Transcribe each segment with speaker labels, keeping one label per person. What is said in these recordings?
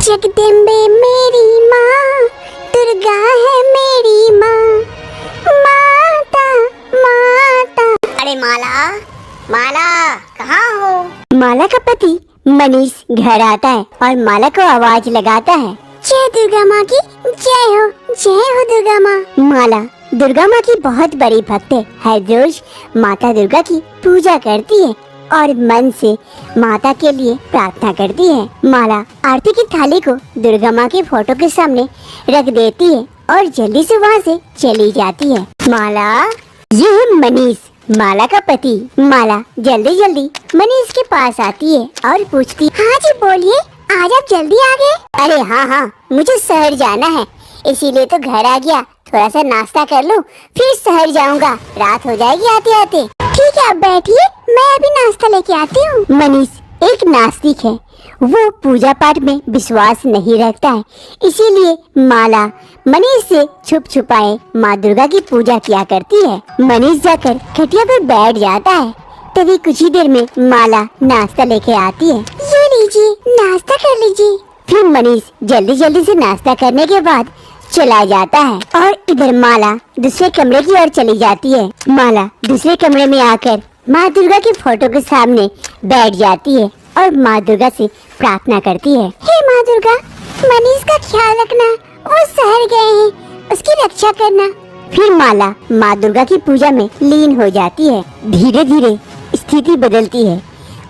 Speaker 1: जगदम्बे मेरी माँ, दुर्गा है मेरी माँ, माता माता।
Speaker 2: अरे माला, माला कहाँ हो?
Speaker 1: माला का पति मनीष घर आता है और माला को आवाज लगाता है, जय दुर्गा माँ की जय हो दुर्गा माँ। माला दुर्गा माँ की बहुत बड़ी भक्त है। हर रोज माता दुर्गा की पूजा करती है और मन से माता के लिए प्रार्थना करती है। माला आरती की थाली को दुर्गा माँ के फोटो के सामने रख देती है और जल्दी से वहाँ से चली जाती है। माला, ये है मनीष, माला का पति। माला जल्दी जल्दी मनीष के पास आती है और पूछती, हाँ जी बोलिए, आज आप जल्दी आ गए? अरे हाँ, मुझे शहर जाना है, इसीलिए तो घर आ गया। थोड़ा सा नाश्ता कर लूं, फिर शहर जाऊंगा, रात हो जाएगी आते आते। ठीक है, आप बैठिए, मैं अभी नाश्ता लेके आती हूँ। मनीष एक नास्तिक है, वो पूजा पाठ में विश्वास नहीं रखता है, इसीलिए माला मनीष से छुप छुपाए माँ दुर्गा की पूजा किया करती है। मनीष जाकर खटिया पर बैठ जाता है, तभी कुछ ही देर में माला नाश्ता लेके आती है। ये लीजिए, नाश्ता कर लीजिए। फिर मनीष जल्दी जल्दी से नाश्ता करने के बाद चला जाता है और इधर माला दूसरे कमरे की ओर चली जाती है। माला दूसरे कमरे में आकर माँ दुर्गा के फोटो के सामने बैठ जाती है और माँ दुर्गा से प्रार्थना करती है, हे माँ दुर्गा, मनीष का ख्याल रखना, वो शहर गए हैं, उसकी रक्षा करना। फिर माला माँ दुर्गा की पूजा में लीन हो जाती है। धीरे धीरे स्थिति बदलती है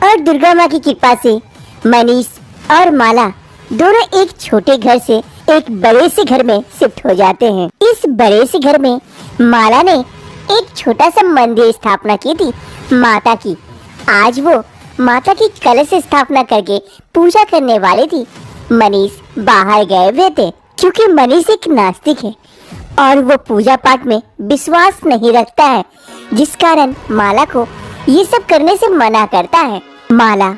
Speaker 1: और दुर्गा माँ की कृपा से मनीष और माला दोनों एक छोटे घर से एक बड़े से घर में शिफ्ट हो जाते हैं। इस बड़े से घर में माला ने एक छोटा सा मंदिर स्थापना की थी माता की। आज वो माता की कलश स्थापना करके पूजा करने वाली थी। मनीष बाहर गए हुए थे क्योंकि मनीष एक नास्तिक है और वो पूजा पाठ में विश्वास नहीं रखता है, जिस कारण माला को ये सब करने से मना करता है। माला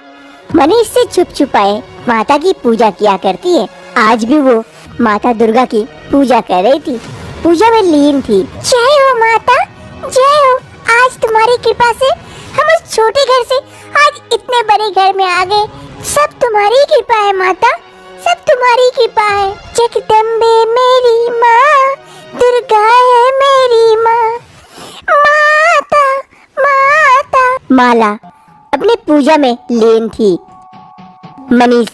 Speaker 1: मनीष से छुप छुपाए माता की पूजा किया करती है। आज भी वो माता दुर्गा की पूजा कर रही थी, पूजा में लीन थी। जय हो माता, जय हो, आज तुम्हारी कृपा से हम उस छोटे घर से आज इतने बड़े घर में आ गए। सब तुम्हारी कृपा है माता, सब तुम्हारी कृपा है। जगदम्बे मेरी माँ, दुर्गा है मेरी माँ, माता माता। माला अपने पूजा में लीन थी। मनीष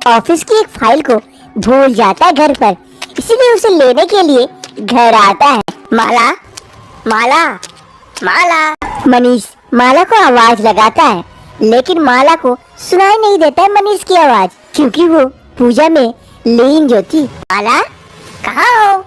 Speaker 1: ऑफिस की एक फाइल को भूल जाता है घर पर, इसीलिए उसे लेने के लिए घर आता है। माला, माला, माला। मनीष माला को आवाज लगाता है, लेकिन माला को सुनाई नहीं देता है मनीष की आवाज, क्योंकि वो पूजा में लीन जो थी। माला, कहाँ हो?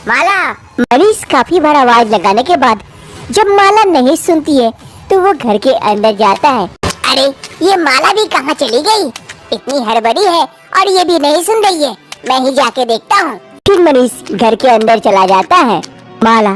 Speaker 1: माला। मनीष काफी बार आवाज लगाने के बाद जब माला नहीं सुनती है तो वो घर के अंदर जाता है। अरे ये माला भी कहाँ चली गई? इतनी हड़बड़ी है और ये भी नहीं सुन रही है, मैं ही जाके देखता हूँ। फिर मनीष घर के अंदर चला जाता है। माला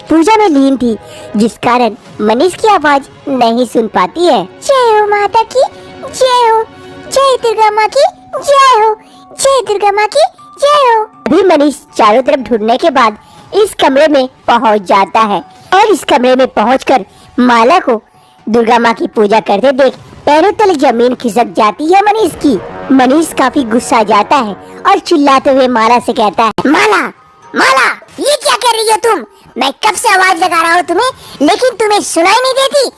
Speaker 1: पूजा में लीन थी, जिस कारण मनीष की आवाज नहीं सुन पाती है। जय हो माता की जय हो, जय दुर्गा माँ की जय हो, जय दुर्गा माँ की जय हो। अभी मनीष चारों तरफ ढूंढने के बाद इस कमरे में पहुँच जाता है और इस कमरे में पहुँचकर माला को दुर्गा माँ की पूजा करते देख पैरों तले जमीन खिसक जाती है मनीष की। मनीष काफी गुस्सा जाता है और चिल्लाते हुए माला से कहता है, माला, माला, ये क्या कर रही हो तुम? मैं कब से आवाज लगा रहा हूँ तुम्हें, लेकिन तुम्हें सुनाई नहीं देती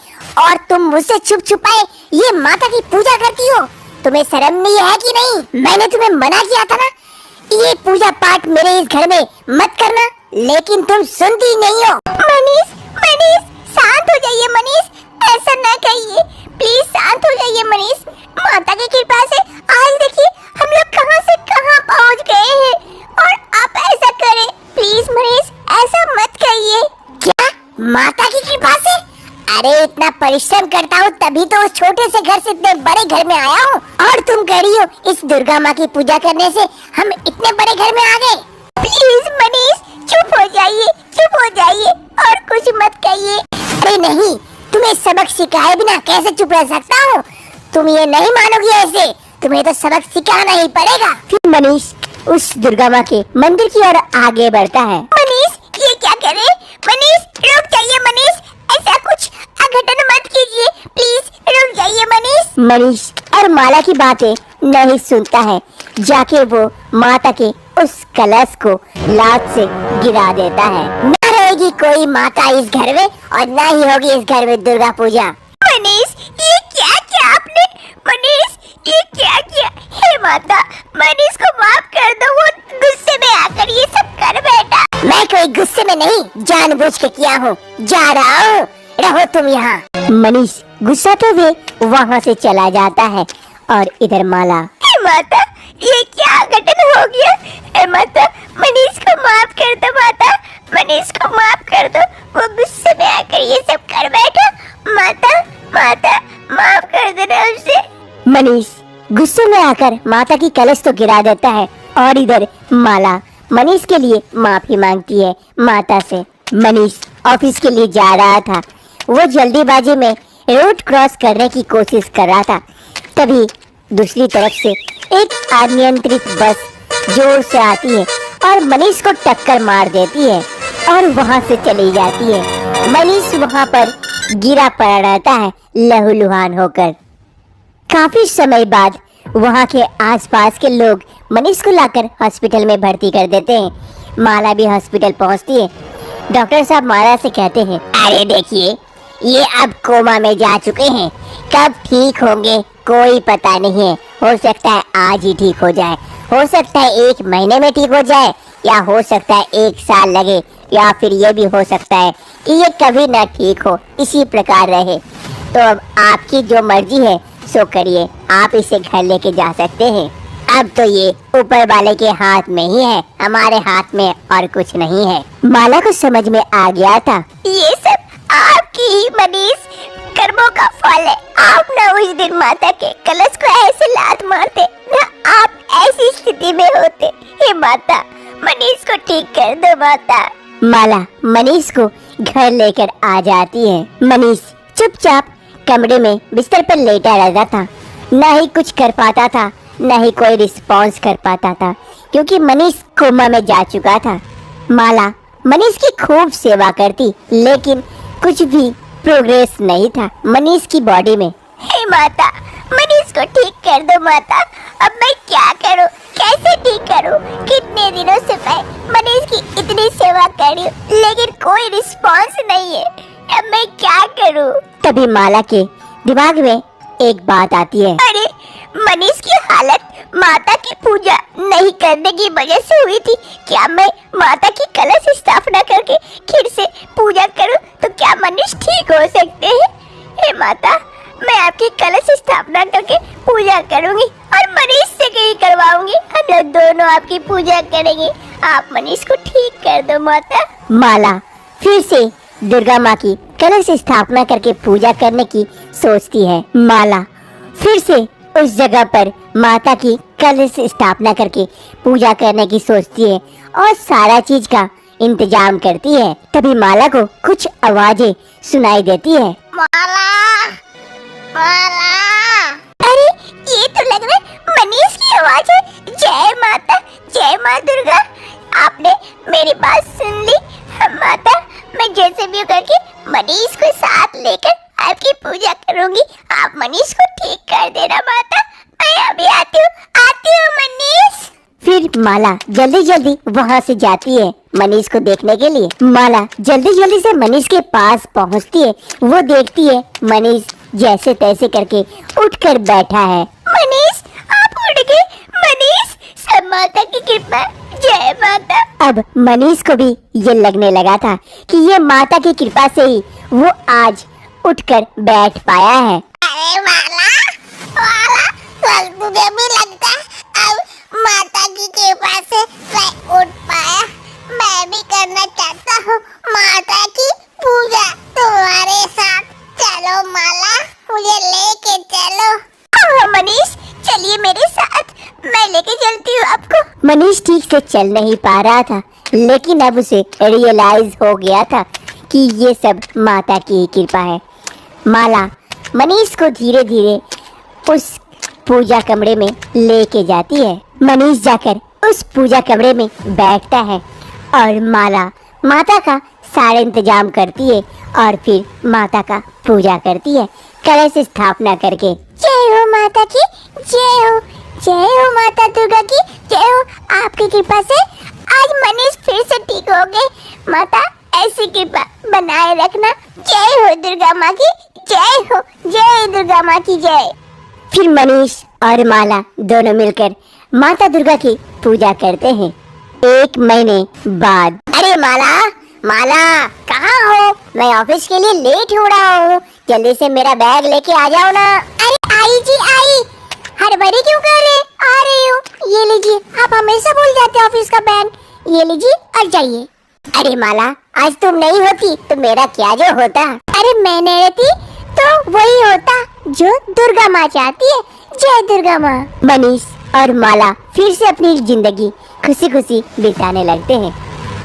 Speaker 1: और तुम मुझसे छुप छुपाए ये माता की पूजा करती हो। तुम्हें शर्म नहीं है कि नहीं? मैंने तुम्हें मना किया था ना, ये पूजा पाठ मेरे इस घर में मत करना, लेकिन तुम सुनती नहीं हो। मनीष, मनीष, शांत हो जाइए मनीष, ऐसा ना कहिए, प्लीज शांत हो जाइए मनीष। माता की कृपा से आज देखिए हम लोग कहां से कहां पहुंच गए हैं और आप ऐसा करें, प्लीज मनीष, ऐसा मत कहिए। क्या माता की कृपा से? अरे इतना परिश्रम करता हूँ तभी तो उस छोटे से घर से इतने बड़े घर में आया हूँ, और तुम कह रही हो इस दुर्गा माँ की पूजा करने से हम इतने बड़े घर में आ गए। प्लीज मनीष, चुप हो जाइए, चुप हो जाइए और कुछ मत कहिए। अरे नहीं, तुम्हें सबक सिखाए बिना कैसे चुप रह सकता हूँ? तुम ये नहीं मानोगी, ऐसे तुम्हें तो सबक सिखाना ही पड़ेगा। फिर मनीष उस दुर्गा माँ के मंदिर की ओर आगे बढ़ता है। मनीष, ये क्या करे? मनीष रुक जाइए मनीष, ऐसा कुछ अघटन मत कीजिए, प्लीज रुक जाइए मनीष। मनीष और माला की बातें नहीं सुनता है, जाके वो माता के उस कलश को लात से गिरा देता है। न रहेगी कोई माता इस घर में और न ही होगी इस घर में दुर्गा पूजा।
Speaker 2: मनीष, ये क्या किया आपने? मनीष, ये क्या किया? हे माता, मनीष को माफ कर दो, वो गुस्से में आकर ये सब कर बैठा।
Speaker 1: मैं कोई गुस्से में नहीं, जानबूझ के किया हूँ। जा रहा हूँ, रहो तुम यहाँ। मनीष गुस्सा तो वे वहाँ से चला जाता है और इधर माला,
Speaker 2: हे माता, ये क्या घटन हो गया? हे माता, मनीष को माफ कर दो माता, मनीष को माफ कर दो, वो गुस्से में आकर ये सब कर बैठा। माता, माता, माफ कर देना उसे।
Speaker 1: मनीष गुस्से में आकर माता की कलश तो गिरा देता है और इधर माला मनीष के लिए माफी मांगती है माता से। मनीष ऑफिस के लिए जा रहा था। वो जल्दीबाजी में रोड क्रॉस करने की कोशिश कर रहा था, तभी दूसरी तरफ से एक अनियंत्रित बस जोर से आती है और मनीष को टक्कर मार देती है और वहां से चली जाती है। मनीष वहां पर गिरा पड़ा रहता है लहूलुहान होकर। काफी समय बाद वहाँ के आसपास के लोग मनीष को लाकर हॉस्पिटल में भर्ती कर देते हैं। माला भी हॉस्पिटल पहुँचती है। डॉक्टर साहब माला से कहते हैं, अरे देखिए, ये अब कोमा में जा चुके हैं, कब ठीक होंगे कोई पता नहीं है। हो सकता है आज ही ठीक हो जाए, हो सकता है 1 महीने में ठीक हो जाए, या हो सकता है 1 साल लगे, या फिर ये भी हो सकता है कि ये कभी ना ठीक हो, इसी प्रकार रहे। तो अब आपकी जो मर्जी है सो करिए, आप इसे घर लेके जा सकते हैं। अब तो ये ऊपर वाले के हाथ में ही है, हमारे हाथ में और कुछ नहीं है। माला को समझ में आ गया था,
Speaker 2: ये सब आपकी ही मनीष कर्मों का फल है। आप ना उस दिन माता के कलश को ऐसे लात मारते, ना आप ऐसी स्थिति में होते। हे माता, मनीष को ठीक कर दो माता।
Speaker 1: माला मनीष को घर लेकर आ जाती है। मनीष चुपचाप कमरे में बिस्तर पर लेटा रहता था, न ही कुछ कर पाता था, न ही कोई रिस्पॉन्स कर पाता था, क्योंकि मनीष कोमा में जा चुका था। माला मनीष की खूब सेवा करती, लेकिन कुछ भी प्रोग्रेस नहीं था मनीष की बॉडी में।
Speaker 2: हे माता, मनीष को ठीक कर दो माता। अब मैं क्या करूं, कैसे ठीक करूं? कितने दिनों से मैं मनीष की इतनी सेवा कर रही हूं, लेकिन कोई रिस्पॉन्स नहीं है। अब मैं क्या करूं?
Speaker 1: तभी माला के दिमाग में एक बात आती है,
Speaker 2: अरे, मनीष की हालत माता की पूजा नहीं करने की वजह से हुई थी। क्या मैं माता की कलश स्थापना करके फिर से पूजा करूं तो क्या मनीष ठीक हो सकते हैं? हे माता, मैं आपकी कलश स्थापना करके पूजा करूंगी और मनीष से कहीं करवाऊंगी। हम लोग दोनों आपकी पूजा करेंगे। आप मनीष को ठीक कर दो माता।
Speaker 1: माला फिर से दुर्गा माँ की कलश स्थापना करके पूजा करने की सोचती है। माला फिर से उस जगह पर माता की कलश स्थापना करके पूजा करने की सोचती है और सारा चीज का इंतजाम करती है। तभी माला को कुछ आवाजें सुनाई देती है।
Speaker 2: माला, माला। अरे, ये तो लग रहा है मनीष की आवाज है। जय माता, जय माँ दुर्गा। आपने मेरी बात सुन ली। माता, मैं जैसे भी करके मनीष को साथ लेकर आपकी पूजा करूंगी। आप मनीष को ठीक कर देना माता। मैं अभी आती हूँ मनीष।
Speaker 1: फिर माला जल्दी जल्दी वहाँ से जाती है मनीष को देखने के लिए। माला जल्दी जल्दी से मनीष के पास पहुँचती है। वो देखती है मनीष जैसे तैसे करके उठकर बैठा है।
Speaker 2: मनीष, आप उठ गए। मनीष, सब माता की कृपा। जय माता।
Speaker 1: अब मनीष को भी ये लगने लगा था कि ये माता की कृपा से ही वो आज उठकर बैठ पाया है।
Speaker 2: अरे माला, माला, कल तुझे भी लगता है अब माता की कृपा से मैं उठ पाया। मैं भी करना चाहता हूँ माता की पूजा तुम्हारे साथ। चलो माला, मुझे लेके चलो। हाँ मनीष, चलिए मेरे साथ, मैं लेके चलती हूँ आपको।
Speaker 1: मनीष ठीक से चल नहीं पा रहा था, लेकिन अब उसे रियलाइज हो गया था कि ये सब माता की ही कृपा है। माला मनीष को धीरे धीरे उस पूजा कमरे में लेके जाती है। मनीष जाकर उस पूजा कमरे में बैठता है और माला माता का सारा इंतजाम करती है और फिर माता का पूजा करती है कलश स्थापना करके।
Speaker 2: जय हो माता की, जय हो,
Speaker 1: जय हो माता दुर्गा की जय हो। आपकी कृपा से आज मनीष फिर से ठीक हो गए। माता ऐसी कृपा बनाए रखना। जय हो दुर्गा माँ की जय हो। जय दुर्गा माँ की जय। फिर मनीष और माला दोनों मिलकर माता दुर्गा की पूजा करते हैं। 1 महीने बाद। अरे माला, माला कहाँ हो? मैं ऑफिस के लिए लेट हो रहा हूँ, जल्दी से मेरा बैग लेके आ जाओ ना। अरे आई जी आई, हड़बड़ी क्यों कर रहे? आ रही हूँ, ये लीजिए। आप हमेशा भूल जाते हैं ऑफिस का बैग, ये लीजिए और जाइए। अरे माला, आज तुम नहीं होती तो मेरा क्या जो होता। अरे मैं नहीं रहती तो वही होता जो दुर्गा माँ चाहती है। जय दुर्गा माँ। मनीष और माला फिर से अपनी जिंदगी खुशी खुशी बिताने लगते हैं।